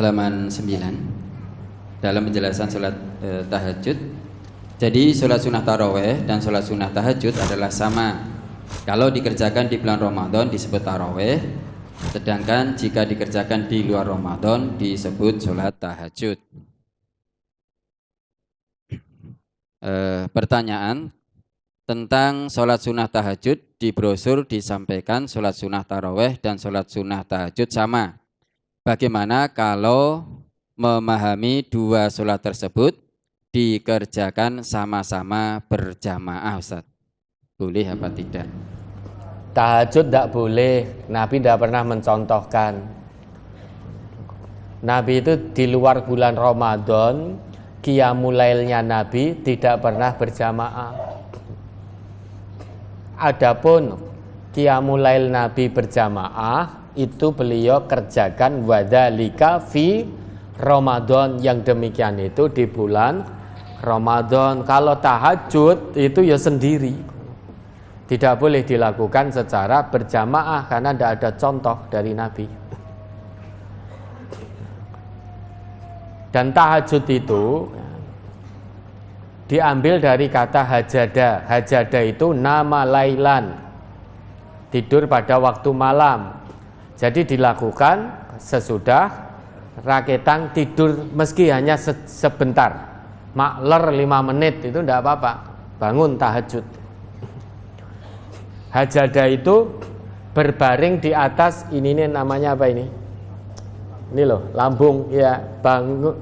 halaman 9 dalam penjelasan sholat tahajud. Jadi sholat sunnah taraweh dan sholat sunnah tahajud adalah sama. Kalau dikerjakan di bulan Ramadan disebut taraweh, sedangkan jika dikerjakan di luar Ramadan disebut sholat tahajud. Pertanyaan tentang sholat sunnah tahajud, di brosur disampaikan sholat sunnah taraweh dan sholat sunnah tahajud sama. Bagaimana kalau memahami dua sholat tersebut dikerjakan sama-sama berjamaah, Ustaz? Boleh apa tidak? Tahajud tidak boleh. Nabi tidak pernah mencontohkan. Nabi itu di luar bulan Ramadan, qiyamul lailnya Nabi tidak pernah berjamaah. Adapun qiyamul lail Nabi berjamaah itu beliau kerjakan wadzalika fi Ramadan, yang demikian itu di bulan Ramadan. Kalau tahajud itu ya sendiri, tidak boleh dilakukan secara berjamaah karena tidak ada contoh dari Nabi. Dan tahajud itu diambil dari kata hajada. Hajada itu nama lailan, tidur pada waktu malam. Jadi dilakukan sesudah raketan tidur, meski hanya sebentar, makler 5 menit itu tidak apa-apa, bangun tahajud. Hajada itu berbaring di atas ini namanya apa ini? Ini loh, lambung ya, bangun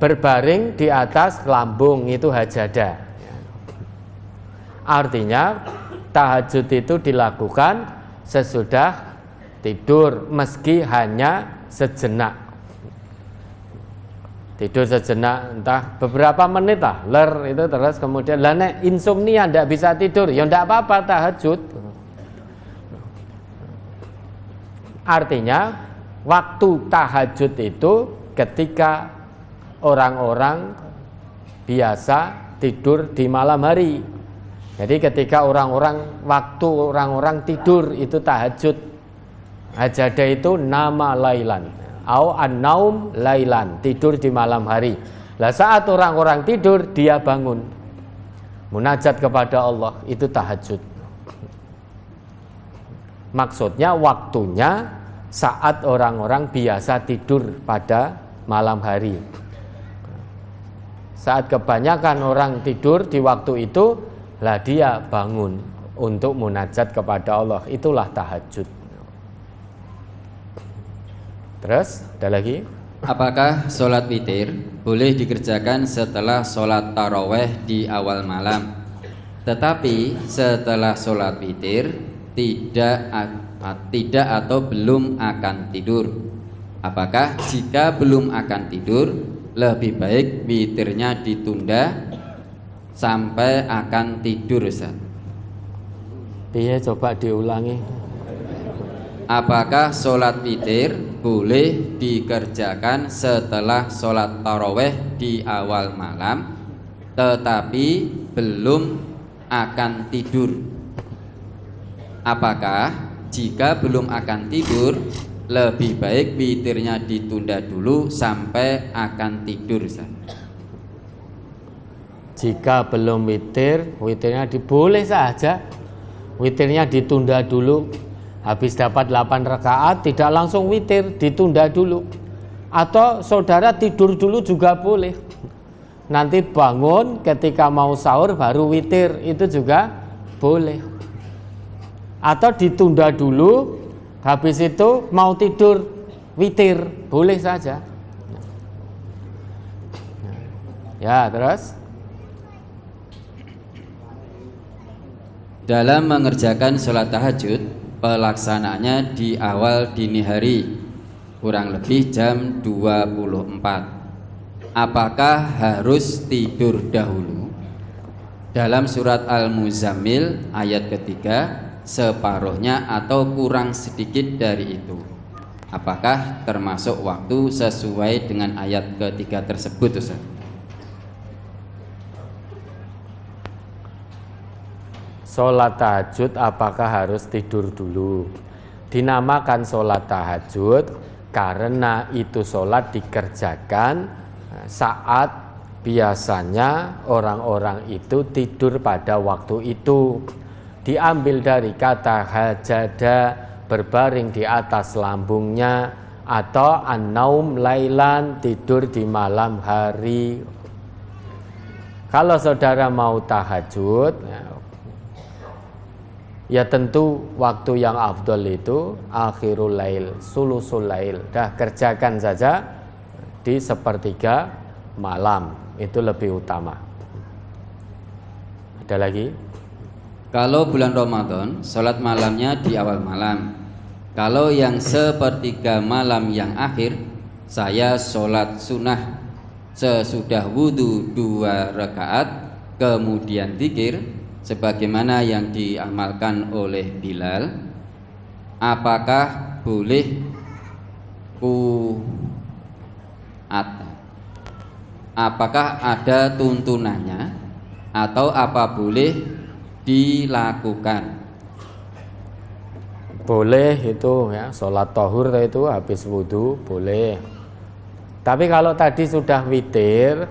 berbaring di atas lambung itu hajada. Artinya tahajud itu dilakukan sesudah tidur meski hanya sejenak. Tidur sejenak entah beberapa menit lah, itu terus kemudian nek insomnia tidak bisa tidur, ya tidak apa-apa tahajud. Artinya waktu tahajud itu ketika orang-orang biasa tidur di malam hari. Jadi ketika waktu orang-orang tidur itu tahajud. Hajada itu nama lailan, au an-naum lailan, tidur di malam hari. Lah saat orang-orang tidur dia bangun munajat kepada Allah, itu tahajud. Maksudnya waktunya saat orang-orang biasa tidur pada malam hari. Saat kebanyakan orang tidur di waktu itu, lah dia bangun untuk munajat kepada Allah, itulah tahajud. Terus ada lagi, apakah sholat witir boleh dikerjakan setelah sholat taraweh di awal malam, tetapi setelah sholat witir tidak atau belum akan tidur? Apakah jika belum akan tidur lebih baik witirnya ditunda sampai akan tidur, Ustaz? Iya, coba diulangi. Apakah sholat witir boleh dikerjakan setelah sholat taraweh di awal malam tetapi belum akan tidur? Apakah jika belum akan tidur lebih baik witirnya ditunda dulu sampai akan tidur, Ustaz? Jika belum witirnya boleh saja witirnya ditunda dulu. Habis dapat 8 rakaat tidak langsung witir, ditunda dulu. Atau saudara tidur dulu juga boleh. Nanti bangun ketika mau sahur baru witir, itu juga boleh. Atau ditunda dulu, habis itu mau tidur witir, boleh saja. Ya, terus dalam mengerjakan sholat tahajud, pelaksanaannya di awal dini hari, kurang lebih jam 24. Apakah harus tidur dahulu? Dalam surat Al-Muzammil ayat ketiga, separuhnya atau kurang sedikit dari itu. Apakah termasuk waktu sesuai dengan ayat ketiga tersebut, Ustaz? Sholat tahajud apakah harus tidur dulu? Dinamakan sholat tahajud Karena itu sholat dikerjakan saat biasanya orang-orang itu tidur pada waktu itu. Diambil dari kata hajada, berbaring di atas lambungnya, atau an-naum lailan, tidur di malam hari. Kalau saudara mau tahajud, ya tentu waktu yang afdol itu akhirul lail, sulusul lail. Dah kerjakan saja di sepertiga malam, itu lebih utama. Ada lagi? Kalau bulan Ramadan, sholat malamnya di awal malam. Kalau yang sepertiga malam yang akhir, saya sholat sunnah sesudah wudhu 2 rakaat, kemudian zikir sebagaimana yang diamalkan oleh Bilal. Apakah boleh apakah ada tuntunannya atau apa boleh dilakukan? Boleh itu ya, sholat tohur itu habis wudhu boleh. Tapi kalau tadi sudah witir,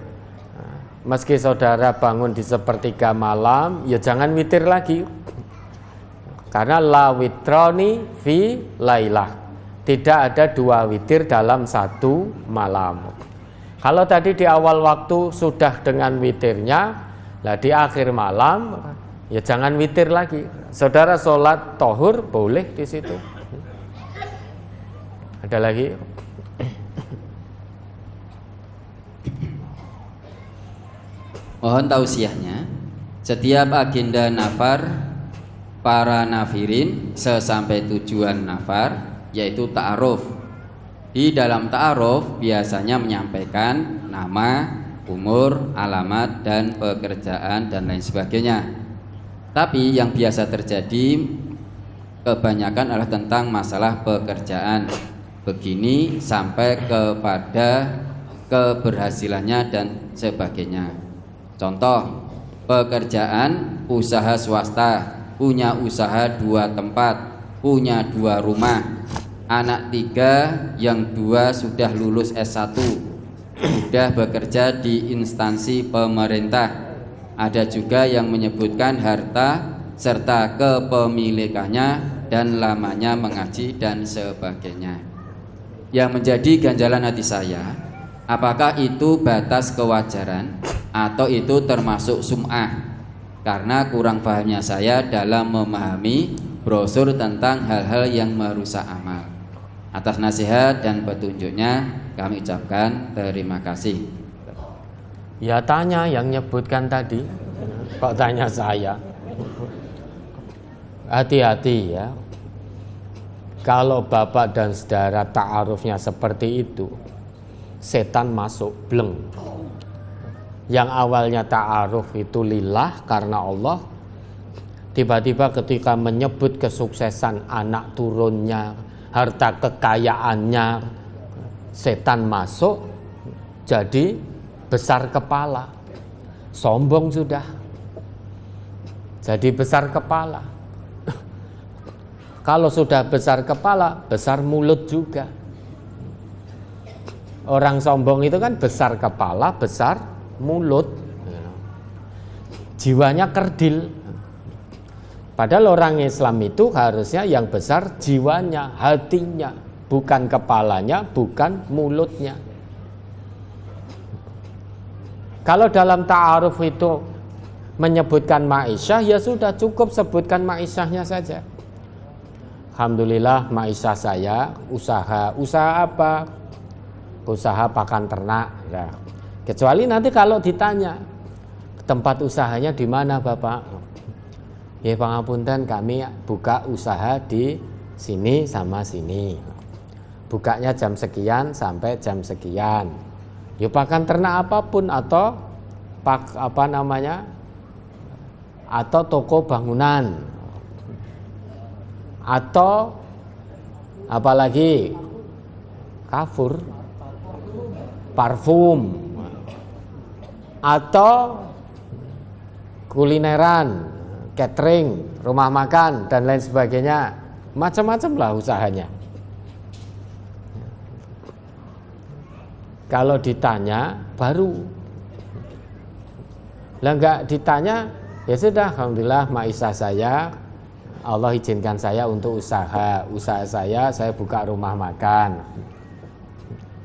meski saudara bangun di sepertiga malam, ya jangan witir lagi. Karena la witroni fi lailah, tidak ada 2 witir dalam 1 malam. Kalau tadi di awal waktu sudah dengan witirnya, lah di akhir malam ya jangan witir lagi. Saudara sholat tohur boleh di situ. Ada lagi? Mohon tausiahnya, setiap agenda nafar para nafirin sesampai tujuan nafar, yaitu ta'aruf. Di dalam ta'aruf biasanya menyampaikan nama, umur, alamat, dan pekerjaan, dan lain sebagainya. Tapi yang biasa terjadi kebanyakan adalah tentang masalah pekerjaan. Begini sampai kepada keberhasilannya dan sebagainya. Contoh, pekerjaan usaha swasta, punya usaha 2 tempat, punya 2 rumah, anak 3 yang 2 sudah lulus S1, sudah bekerja di instansi pemerintah. Ada juga yang menyebutkan harta serta kepemilikannya dan lamanya mengaji dan sebagainya. Yang menjadi ganjalan hati saya, apakah itu batas kewajaran atau itu termasuk sum'ah? Karena kurang pahamnya saya dalam memahami brosur tentang hal-hal yang merusak amal. Atas nasihat dan petunjuknya kami ucapkan terima kasih. Ya tanya yang nyebutkan tadi, kok tanya saya? Hati-hati ya. Kalau bapak dan saudara ta'arufnya seperti itu, setan masuk bleng. Yang awalnya ta'aruf itu lillah karena Allah, tiba-tiba ketika menyebut kesuksesan anak turunnya, harta kekayaannya, setan masuk jadi besar kepala, sombong sudah, jadi besar kepala. Kalau sudah besar kepala, besar mulut juga. Orang sombong itu kan besar kepala, besar mulut, jiwanya kerdil. Padahal orang Islam itu harusnya yang besar jiwanya, hatinya, bukan kepalanya, bukan mulutnya. Kalau dalam ta'aruf itu menyebutkan ma'isyah, ya sudah cukup sebutkan ma'isyahnya saja. Alhamdulillah ma'isyah saya usaha apa? Usaha pakan ternak. Ya. Kecuali nanti kalau ditanya tempat usahanya di mana Bapak? Ya pangapunten, kami buka usaha di sini sama sini. Bukanya jam sekian sampai jam sekian. Ya pakan ternak apapun atau atau toko bangunan atau apalagi kafur, parfum atau kulineran, catering, rumah makan dan lain sebagainya, macam-macam lah usahanya. Kalau ditanya baru. Lah enggak ditanya, ya sudah, alhamdulillah maisah saya, Allah izinkan saya untuk usaha saya buka rumah makan.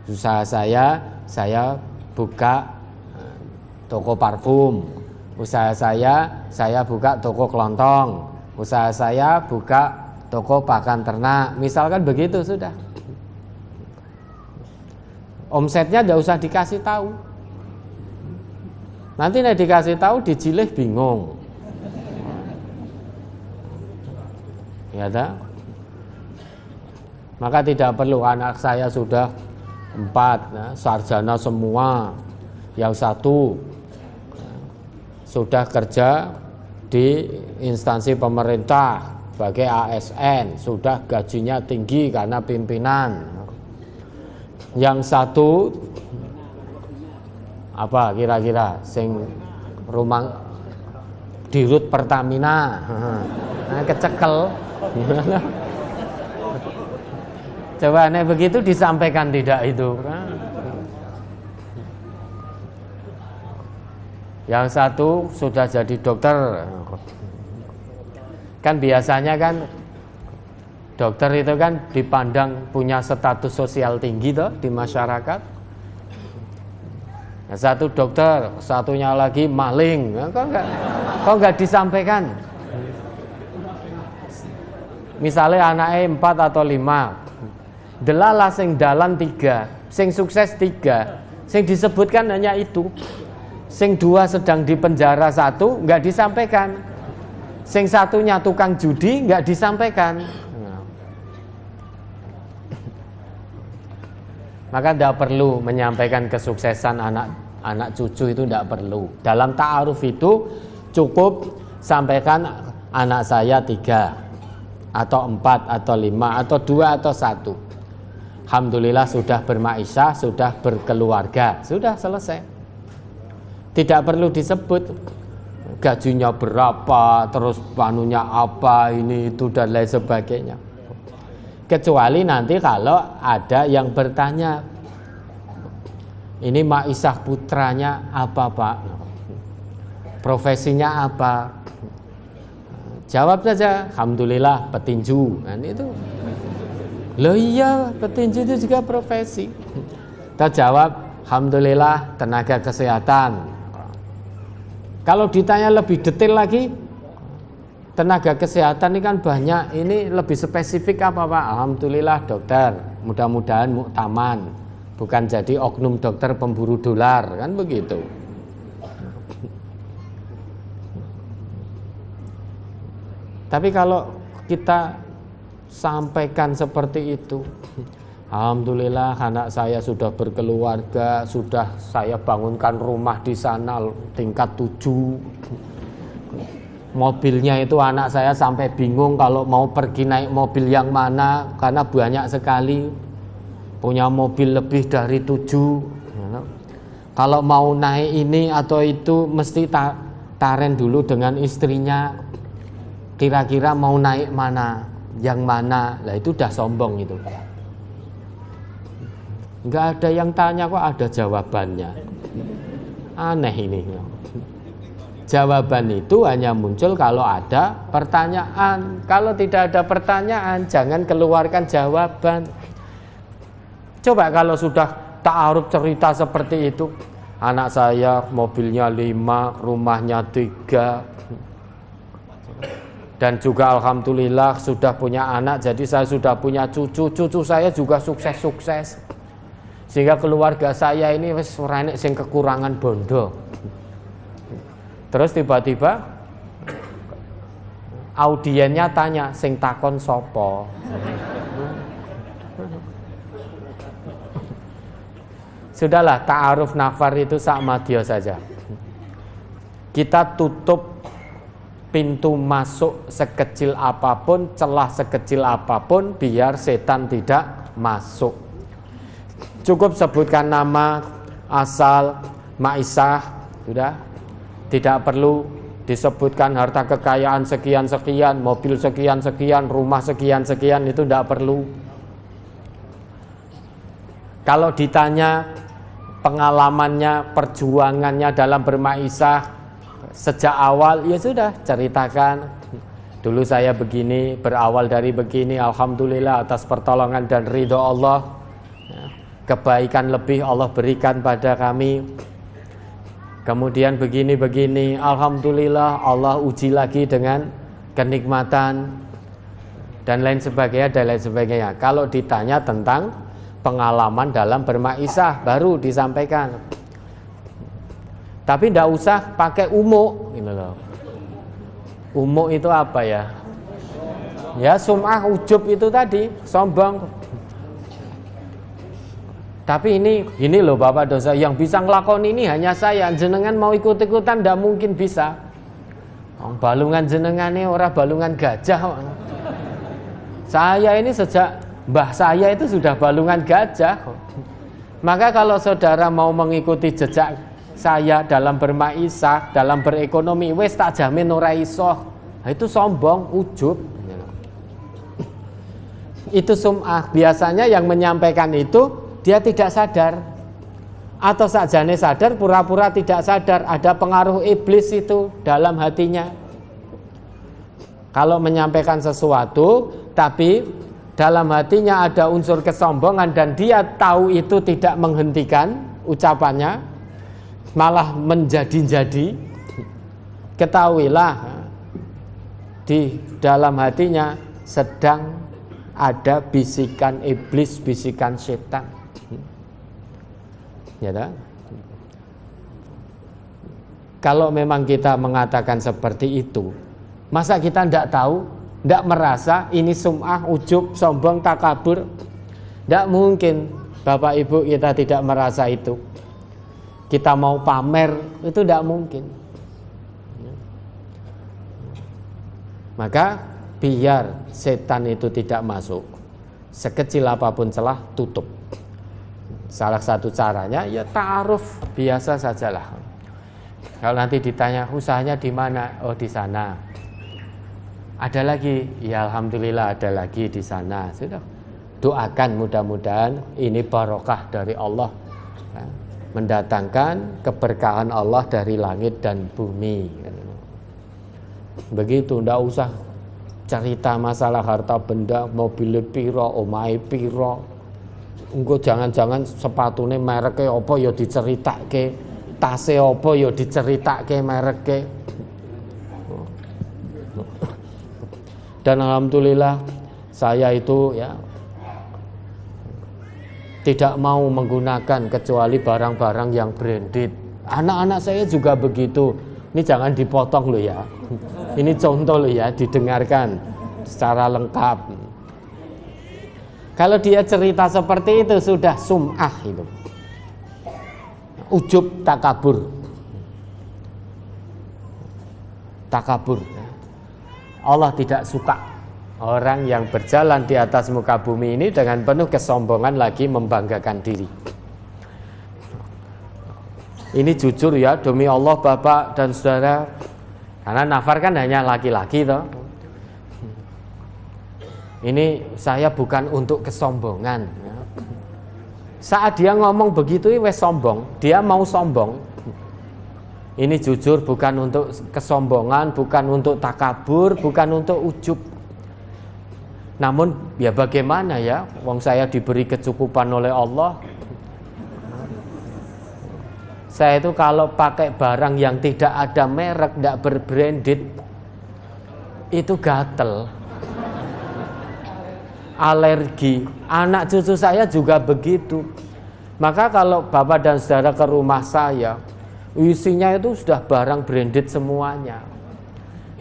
Usaha saya buka toko parfum. Usaha saya buka toko kelontong. Usaha saya buka toko pakan ternak. Misalkan begitu sudah. Omsetnya enggak usah dikasih tahu. Nanti nek dikasih tahu dijilih bingung. Ya tak? Maka tidak perlu anak saya sudah 4 sarjana semua, yang 1 sudah kerja di instansi pemerintah sebagai ASN, sudah gajinya tinggi karena pimpinan. Yang 1 apa kira-kira sing rumah dirut Pertamina, kecekel. Coba nek begitu disampaikan tidak itu? Yang 1 sudah jadi dokter. Kan biasanya kan dokter itu kan dipandang punya status sosial tinggi toh di masyarakat. Yang 1 dokter, satunya lagi maling. Kok enggak disampaikan? Misalnya anaknya 4 atau 5, delalah sing dalan 3, sing sukses 3, sing disebutkan hanya itu. Sing 2 sedang di penjara 1 enggak disampaikan. Sing 1-nya tukang judi enggak disampaikan. Maka tidak perlu menyampaikan kesuksesan anak cucu, itu tidak perlu. Dalam ta'aruf itu cukup sampaikan anak saya 3 atau 4 atau 5 atau 2 atau 1. Alhamdulillah sudah bermaisha, sudah berkeluarga, sudah selesai. Tidak perlu disebut gajinya berapa, terus panunya apa, ini itu dan lain sebagainya. Kecuali nanti kalau ada yang bertanya, ini maisah putranya apa Pak? Profesinya apa? Jawab saja, alhamdulillah petinju. Nah itu, loh iya petinju itu juga profesi. Kita jawab, alhamdulillah tenaga kesehatan. Kalau ditanya lebih detail lagi, tenaga kesehatan ini kan banyak, ini lebih spesifik apa Pak? Alhamdulillah dokter, mudah-mudahan muktaman, bukan jadi oknum dokter pemburu dolar, kan begitu. Tapi kalau kita sampaikan seperti itu, alhamdulillah anak saya sudah berkeluarga, sudah saya bangunkan rumah di sana tingkat 7. Mobilnya itu anak saya sampai bingung kalau mau pergi naik mobil yang mana, karena banyak sekali, punya mobil lebih dari 7. Kalau mau naik ini atau itu mesti taren dulu dengan istrinya, kira-kira mau naik mana, yang mana. Lah itu udah sombong itu. Enggak ada yang tanya kok ada jawabannya. Aneh ini. Jawaban itu hanya muncul kalau ada pertanyaan. Kalau tidak ada pertanyaan, jangan keluarkan jawaban. Coba kalau sudah ta'aruf cerita seperti itu, anak saya mobilnya 5, rumahnya 3, dan juga alhamdulillah sudah punya anak, jadi saya sudah punya cucu. Cucu saya juga sukses-sukses, sehingga keluarga saya ini wis ora enek sing kekurangan bondo. Terus tiba-tiba audiennya tanya, sing takon sopo? Sudahlah, ta'aruf nafar itu sakmadya saja. Kita tutup pintu masuk sekecil apapun, celah sekecil apapun, biar setan tidak masuk. Cukup sebutkan nama, asal, maisah, sudah. Tidak perlu disebutkan harta kekayaan sekian-sekian, mobil sekian-sekian, rumah sekian-sekian, itu tidak perlu. Kalau ditanya pengalamannya, perjuangannya dalam bermaisah sejak awal, ya sudah ceritakan. Dulu saya begini, berawal dari begini, alhamdulillah atas pertolongan dan ridho Allah, kebaikan lebih Allah berikan pada kami. Kemudian begini-begini, alhamdulillah Allah uji lagi dengan kenikmatan dan lain sebagainya dan lain sebagainya. Kalau ditanya tentang pengalaman dalam bermaisah baru disampaikan. Tapi tidak usah pakai umuk, gitu loh. Umuk itu apa ya? Ya sum'ah, ujub itu tadi, sombong. Tapi ini loh Bapak dosa, yang bisa ngelakoni ini hanya saya. Jenengan mau ikut-ikutan tidak mungkin bisa. Balungan jenengan ini orang balungan gajah. Saya ini sejak mbah saya itu sudah balungan gajah. Maka kalau saudara mau mengikuti jejak saya dalam bermaisah, dalam berekonomi, wes tak jamin ora iso. Nah, itu sombong, ujub. Itu sum'ah. Biasanya yang menyampaikan itu dia tidak sadar, atau sakjane sadar pura-pura tidak sadar. Ada pengaruh iblis itu dalam hatinya. Kalau menyampaikan sesuatu tapi dalam hatinya ada unsur kesombongan dan dia tahu itu tidak menghentikan ucapannya, malah menjadi-jadi, ketahuilah di dalam hatinya sedang ada bisikan iblis, bisikan setan. Ya tak? Kalau memang kita mengatakan seperti itu, masa kita tidak tahu, tidak merasa ini sum'ah, ujub, sombong, takabur? Tidak mungkin Bapak Ibu kita tidak merasa itu. Kita mau pamer, itu tidak mungkin. Maka biar setan itu tidak masuk, sekecil apapun celah, tutup. Salah satu caranya ya ta'aruf biasa sajalah. Kalau nanti ditanya usahanya di mana? Oh di sana. Ada lagi? Ya alhamdulillah ada lagi di sana. Sudah. Doakan mudah-mudahan ini barokah dari Allah, mendatangkan keberkahan Allah dari langit dan bumi. Begitu, ndak usah cerita masalah harta benda, mobil piro, omahe piro. Engko jangan-jangan sepatune mereke apa ya diceritake, tase apa ya diceritake mereke. Dan alhamdulillah saya itu ya tidak mau menggunakan kecuali barang-barang yang branded. Anak-anak saya juga begitu. Ini jangan dipotong loh ya. Ini contoh loh ya, didengarkan secara lengkap. Kalau dia cerita seperti itu sudah sum'ah itu. Ujub, takabur. Takabur. Allah tidak suka orang yang berjalan di atas muka bumi ini dengan penuh kesombongan lagi membanggakan diri. Ini jujur ya, demi Allah Bapak dan Saudara. Karena nafar kan hanya laki-laki toh. Ini saya bukan untuk kesombongan. Saat dia ngomong begitu, wes sombong. Dia mau sombong. Ini jujur bukan untuk kesombongan, bukan untuk takabur, bukan untuk ujub. Namun ya bagaimana ya, wong saya diberi kecukupan oleh Allah. Saya itu kalau pakai barang yang tidak ada merek, tidak berbranded, itu gatel, alergi. Anak cucu saya juga begitu. Maka kalau Bapak dan Saudara ke rumah saya, isinya itu sudah barang branded semuanya.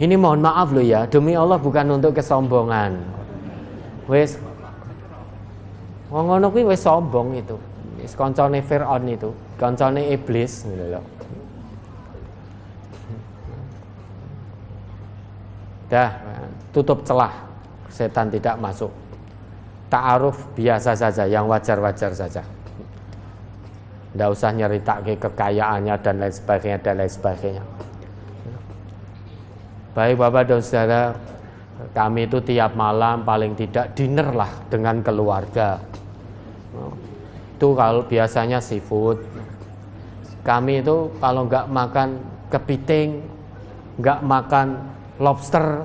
Ini mohon maaf loh ya, demi Allah bukan untuk kesombongan. Wes ngono kuwi wis sombong itu. Wis kancane Firaun itu, kancane iblis gitu loh. Dah, tutup celah, setan tidak masuk. Ta'aruf biasa saja, yang wajar-wajar saja. Tidak usah nyeritain kekayaannya dan lain sebagainya dan lain sebagainya. Baik Bapak dan Saudara, kami itu tiap malam paling tidak dinner lah dengan keluarga. Itu kalau biasanya seafood, Kami itu kalau nggak makan kepiting, nggak makan lobster,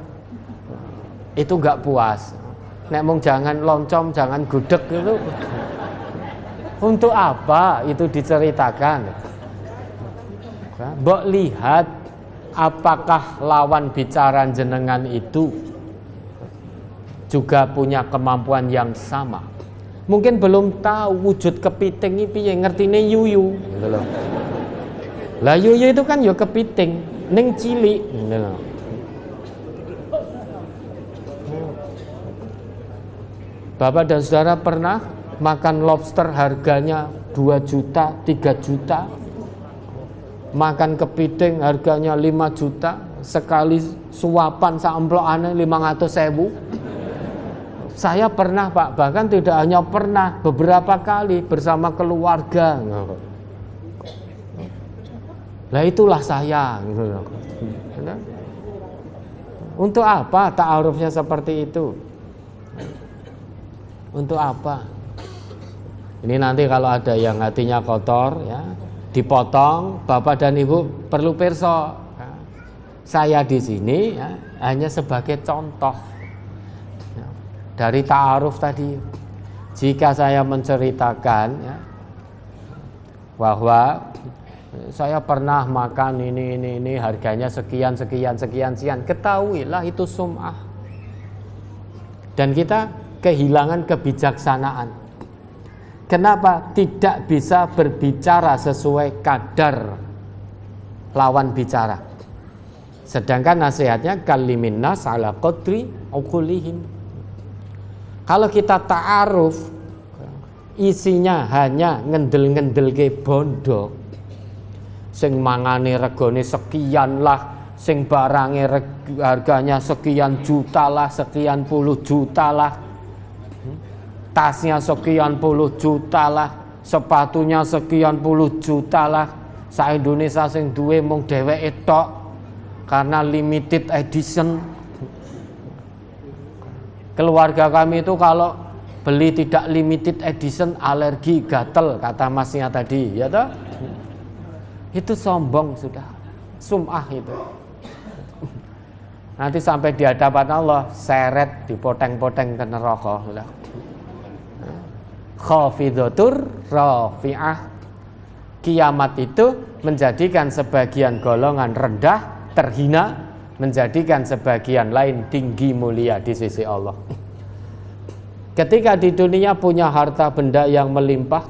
itu nggak puas. Nek mung jangan loncom, jangan gudeg itu. Untuk apa itu diceritakan? Mbok lihat apakah lawan bicara jenengan itu juga punya kemampuan yang sama. Mungkin belum tahu wujud kepiting iki piye, ngertine yuyu gitu loh. Lah yuyu itu kan ya kepiting ning cilik gitu loh. Bapak dan saudara pernah makan lobster harganya 2 juta, 3 juta? Makan kepiting harganya 5 juta, sekali suapan saemplokane 500.000. Saya pernah Pak, bahkan tidak hanya pernah, beberapa kali bersama keluarga. Lah itulah saya gitu loh. Untuk apa ta'arufnya seperti itu? Untuk apa? Ini nanti kalau ada yang hatinya kotor ya, dipotong. Bapak dan Ibu perlu pirsa. Saya di sini ya, hanya sebagai contoh ya, dari ta'aruf tadi. Jika saya menceritakan ya, bahwa saya pernah makan ini harganya sekian, ketahuilah itu sum'ah. Dan kita kehilangan kebijaksanaan. Kenapa tidak bisa berbicara sesuai kadar lawan bicara? Sedangkan nasihatnya kalimin nas ala qadri uqulihim. Kalau kita ta'aruf isinya hanya ngendel-ngendelke bondo, sing mangane regane sekian lah, sing barange harganya sekian juta lah, sekian puluh juta lah, tasnya sekian puluh juta lah, sepatunya sekian puluh juta lah. Sa Indonesia sing duwe mung dheweke tok karena limited edition. Keluarga kami itu kalau beli tidak limited edition alergi, gatel, kata masnya tadi, ya toh? Itu sombong sudah, sum'ah itu. Nanti sampai di hadapan Allah seret dipoteng-poteng ke neraka sudah. Khafidatur rafi'ah. Kiamat itu menjadikan sebagian golongan rendah, terhina, menjadikan sebagian lain tinggi mulia di sisi Allah. Ketika di dunia punya harta benda yang melimpah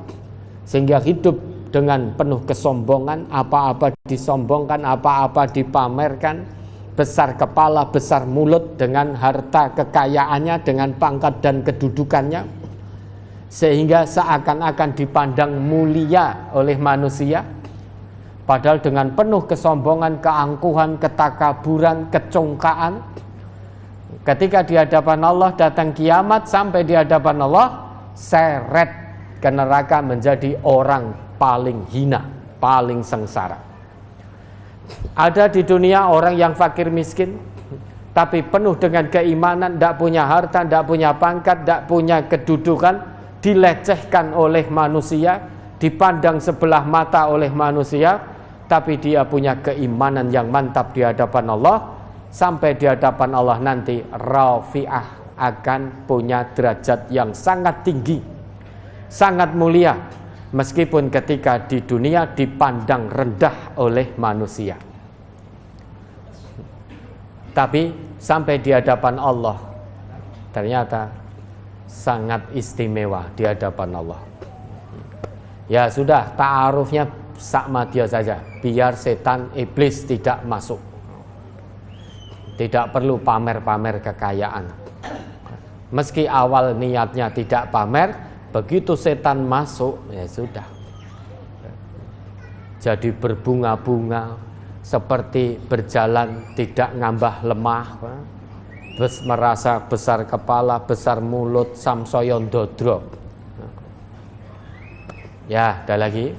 sehingga hidup dengan penuh kesombongan, apa-apa disombongkan, apa-apa dipamerkan, besar kepala, besar mulut dengan harta kekayaannya, dengan pangkat dan kedudukannya, sehingga seakan-akan dipandang mulia oleh manusia, padahal dengan penuh kesombongan, keangkuhan, ketakaburan, kecongkaan. Ketika di hadapan Allah datang kiamat, sampai di hadapan Allah seret ke neraka menjadi orang paling hina, paling sengsara. Ada di dunia orang yang fakir miskin, tapi penuh dengan keimanan, tidak punya harta, tidak punya pangkat, tidak punya kedudukan, dilecehkan oleh manusia, dipandang sebelah mata oleh manusia, tapi dia punya keimanan yang mantap di hadapan Allah. Sampai di hadapan Allah nanti rafi'ah, akan punya derajat yang sangat tinggi, sangat mulia, meskipun ketika di dunia dipandang rendah oleh manusia. Tapi sampai di hadapan Allah ternyata sangat istimewa di hadapan Allah. Ya sudah, ta'arufnya sakmadia saja, biar setan iblis tidak masuk. Tidak perlu pamer-pamer kekayaan. Meski awal niatnya tidak pamer, begitu setan masuk, ya sudah. Jadi berbunga-bunga, seperti berjalan tidak ngambah lemah, merasa besar kepala, besar mulut, samsoyon dodro. Ya, ada lagi.